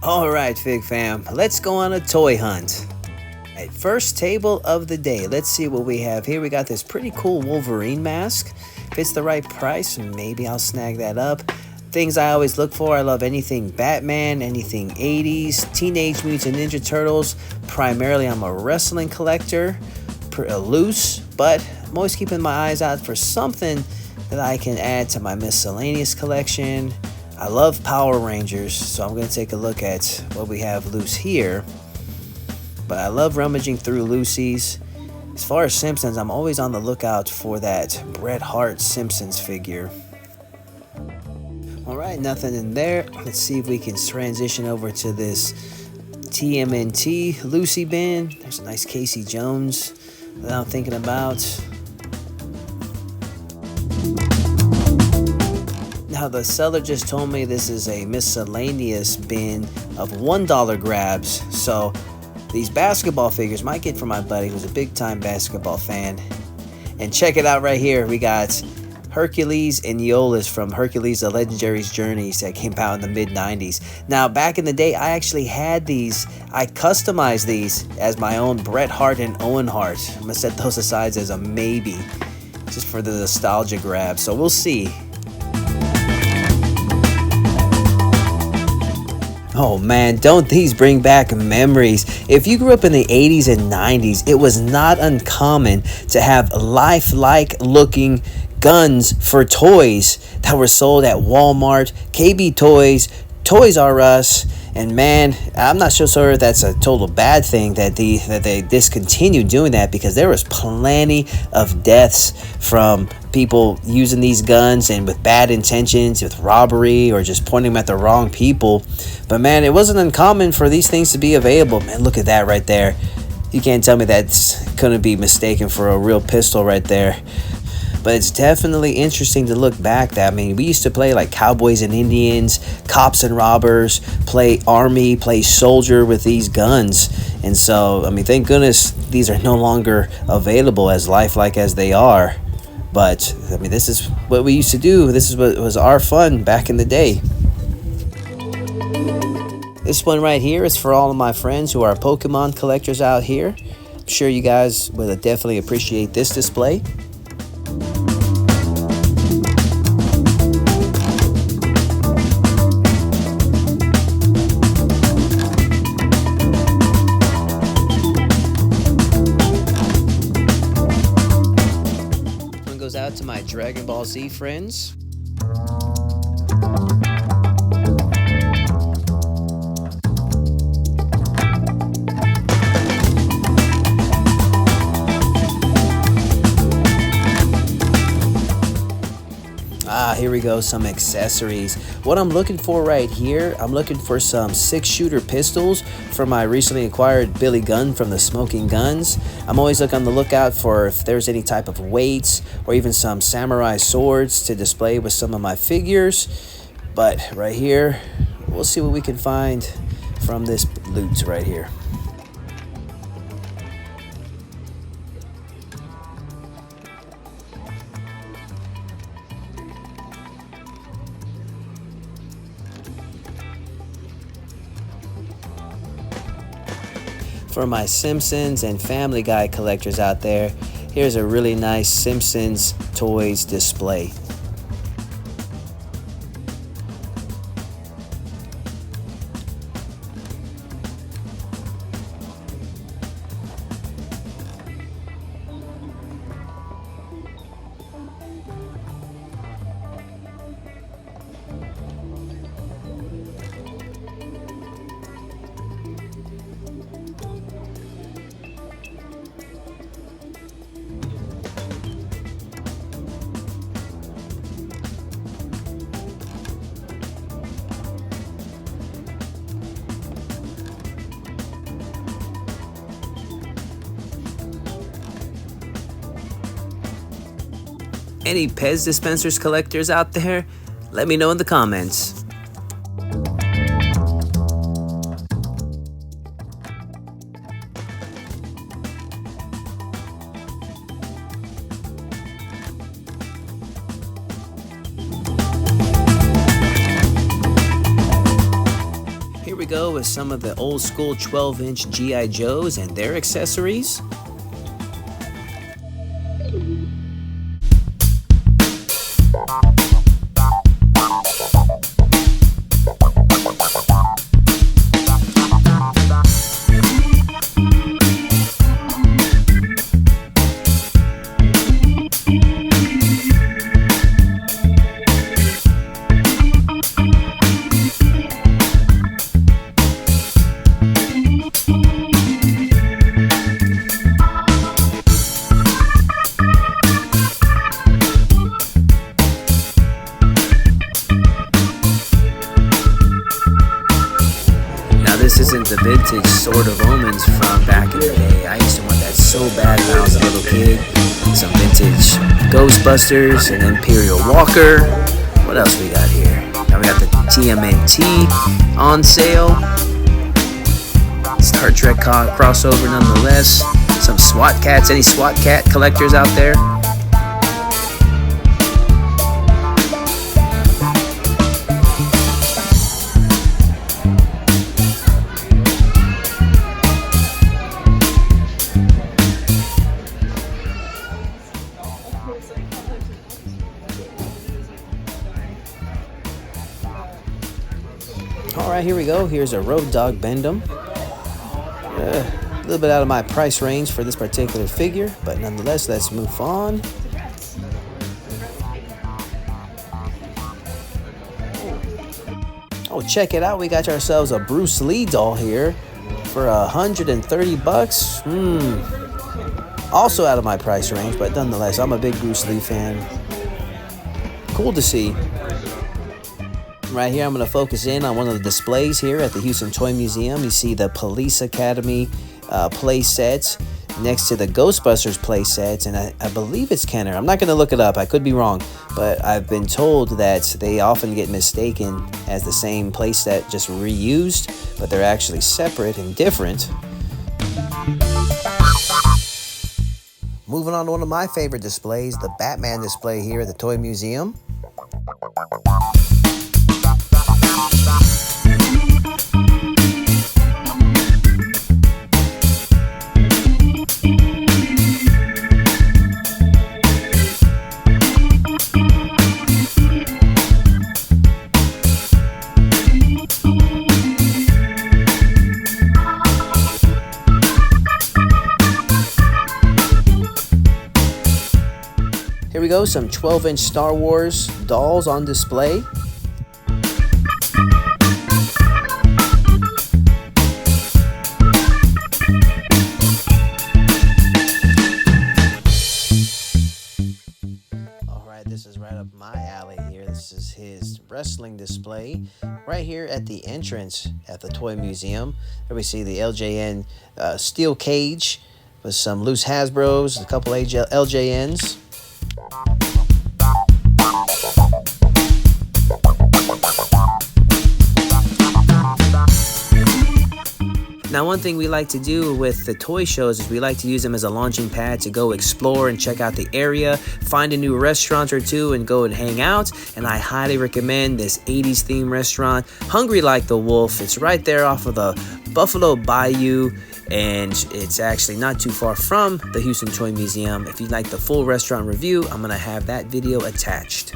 Alright, Fig Fam, let's go on a toy hunt. Alright, first table of the day. Let's see what we have here. We got this pretty cool Wolverine mask. If it's the right price, maybe I'll snag that up. Things I always look for, I love anything Batman, anything 80s, Teenage Mutant Ninja Turtles. Primarily, I'm a wrestling collector, loose, but I'm always keeping my eyes out for something that I can add to my miscellaneous collection. I love Power Rangers, so I'm going to take a look at what we have loose here. But I love rummaging through loosies. As far as Simpsons, I'm always on the lookout for that Bret Hart Simpsons figure. Alright, nothing in there. Let's see if we can transition over to this TMNT Lucy bin. There's a nice Casey Jones that I'm thinking about. Now, the seller just told me this is a miscellaneous bin of $1 grabs. So these basketball figures might get from my buddy who's a big time basketball fan. And check it out right here. We got Hercules and Iolaus from Hercules the Legendary's Journeys that came out in the mid-90s. Now, back in the day, I actually had these. I customized these as my own Bret Hart and Owen Hart. I'm going to set those aside as a maybe, just for the nostalgia grab. So we'll see. Oh man, don't these bring back memories. If you grew up in the 80s and 90s, it was not uncommon to have lifelike looking guns for toys that were sold at Walmart, KB Toys, Toys R Us, and man, I'm not so sure that's a total bad thing that they discontinued doing that, because there was plenty of deaths from people using these guns and with bad intentions, with robbery or just pointing them at the wrong people. But man, it wasn't uncommon for these things to be available. Man, look at that right there. You can't tell me that's couldn't be mistaken for a real pistol right there. But it's definitely interesting to look back that, I mean, we used to play like Cowboys and Indians, Cops and Robbers, play Army, play Soldier with these guns. And so, I mean, thank goodness these are no longer available as lifelike as they are. But, I mean, this is what we used to do. This is what was our fun back in the day. This one right here is for all of my friends who are Pokemon collectors out here. I'm sure you guys will definitely appreciate this display. Goes out to my DragonBall Z friends. Here we go, some accessories. What I'm looking for right here, I'm looking for some 6-shooter pistols for my recently acquired Billy gun from the Smoking Guns. I'm always on the lookout for if there's any type of weights or even some samurai swords to display with some of my figures. But right here, we'll see what we can find from this loot right here. For my Simpsons and Family Guy collectors out there, here's a really nice Simpsons toys display. Any Pez dispensers collectors out there? Let me know in the comments. go with some of the old school 12-inch G.I. Joes and their accessories. This isn't the vintage Sword of Omens from back in the day. I used to want that so bad when I was a little kid. Some vintage Ghostbusters, an Imperial Walker. What else we got here? Now we got the TMNT on sale. Star Trek crossover nonetheless. Some Swat Cats. Any Swat Cat collectors out there? Alright, here we go. Here's a Road Dog Bend'em. A little bit out of my price range for this particular figure, but nonetheless, let's move on. Oh, check it out. We got ourselves a Bruce Lee doll here for $130. Also out of my price range, but nonetheless, I'm a big Bruce Lee fan. Cool to see. Right here, I'm going to focus in on one of the displays here at the Houston Toy Museum. You see the Police Academy play sets next to the Ghostbusters play sets, and I believe it's Kenner. I'm not going to look it up. I could be wrong, but I've been told that they often get mistaken as the same play set, just reused, but they're actually separate and different. Moving on to one of my favorite displays, the Batman display here at the Toy Museum. Here we go, some 12-inch Star Wars dolls on display. Alright, this is right up my alley here. This is his wrestling display right here at the entrance at the Toy Museum. Here we see the LJN steel cage with some loose Hasbros, a couple LJNs. Now, one thing we like to do with the toy shows is we like to use them as a launching pad to go explore and check out the area, find a new restaurant or two and go and hang out. And I highly recommend this 80s theme restaurant, Hungry Like the Wolf. It's right there off of the Buffalo Bayou, and it's actually not too far from the Houston Toy Museum. If you'd like the full restaurant review, I'm going to have that video attached.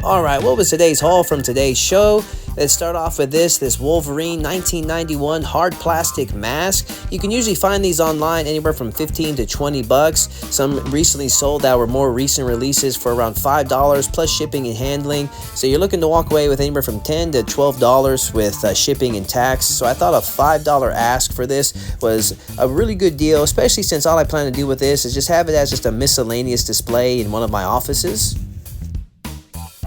Alright, what was today's haul from today's show? Let's start off with this Wolverine 1991 hard plastic mask. You can usually find these online anywhere from 15 to 20 bucks. Some recently sold that were more recent releases for around $5 plus shipping and handling. So you're looking to walk away with anywhere from $10 to $12 with shipping and tax. So I thought a $5 ask for this was a really good deal, especially since all I plan to do with this is just have it as just a miscellaneous display in one of my offices.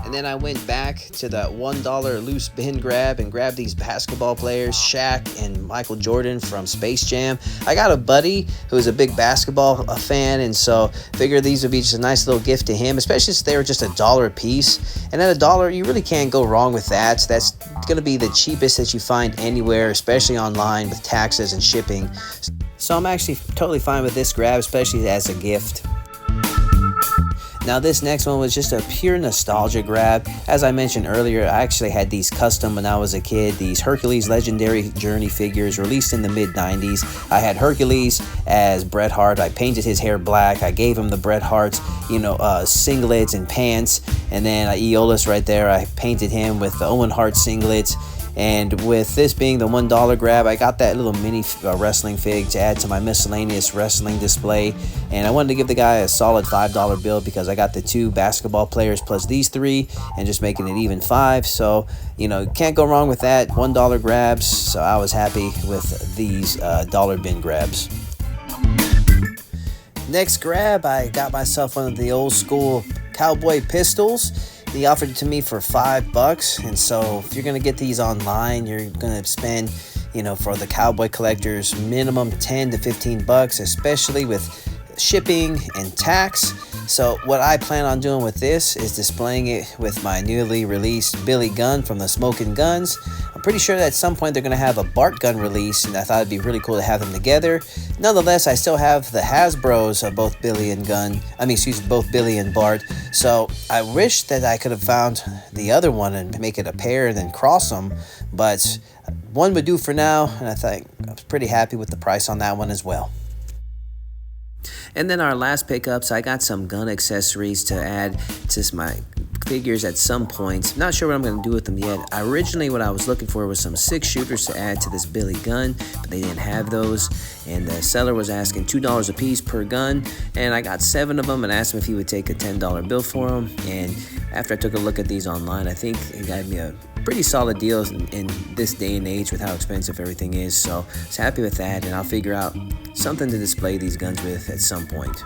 And And then I went back to that $1 loose bin grab and grabbed these basketball players, Shaq and Michael Jordan from Space Jam. I got a buddy who's a big basketball fan, and so figured these would be just a nice little gift to him, especially since they were just $1 a piece. And at $1, you really can't go wrong with that. That's going to be the cheapest that you find anywhere, especially online with taxes and shipping. So I'm actually totally fine with this grab, especially as a gift. Now this next one was just a pure nostalgia grab. As I mentioned earlier, I actually had these custom when I was a kid, these Hercules Legendary Journey figures released in the mid-90s. I had Hercules as Bret Hart. I painted his hair black. I gave him the Bret Hart's, singlets and pants. And then Aeolus right there, I painted him with the Owen Hart singlets. And with this being the $1 grab, I got that little mini wrestling fig to add to my miscellaneous wrestling display. And I wanted to give the guy a solid $5 bill because I got the 2 basketball players plus these 3 and just making it even 5. So, can't go wrong with that. $1 grabs. So I was happy with these dollar bin grabs. Next grab, I got myself one of the old school cowboy pistols. He offered it to me for $5, and so if you're gonna get these online, you're gonna spend, for the cowboy collectors, minimum $10 to $15, especially with shipping and tax. So what I plan on doing with this is displaying it with my newly released Billy gun from the Smoking Guns. I'm pretty sure that at some point they're going to have a Bart gun release, and I thought it'd be really cool to have them together. Nonetheless, I still have the Hasbros of both Billy and Bart. So I wish that I could have found the other one and make it a pair and then cross them, but one would do for now, and I think I was pretty happy with the price on that one as well. And then our last pickups, I got some gun accessories to add to my figures at some point. Not sure what I'm going to do with them yet. Originally, what I was looking for was some 6 shooters to add to this Billy gun, but they didn't have those. And the seller was asking $2 a piece per gun, and I got 7 of them and asked him if he would take a $10 bill for them. And after I took a look at these online, I think he got me a pretty solid deal in this day and age with how expensive everything is. So I was happy with that, and I'll figure out something to display these guns with at some point.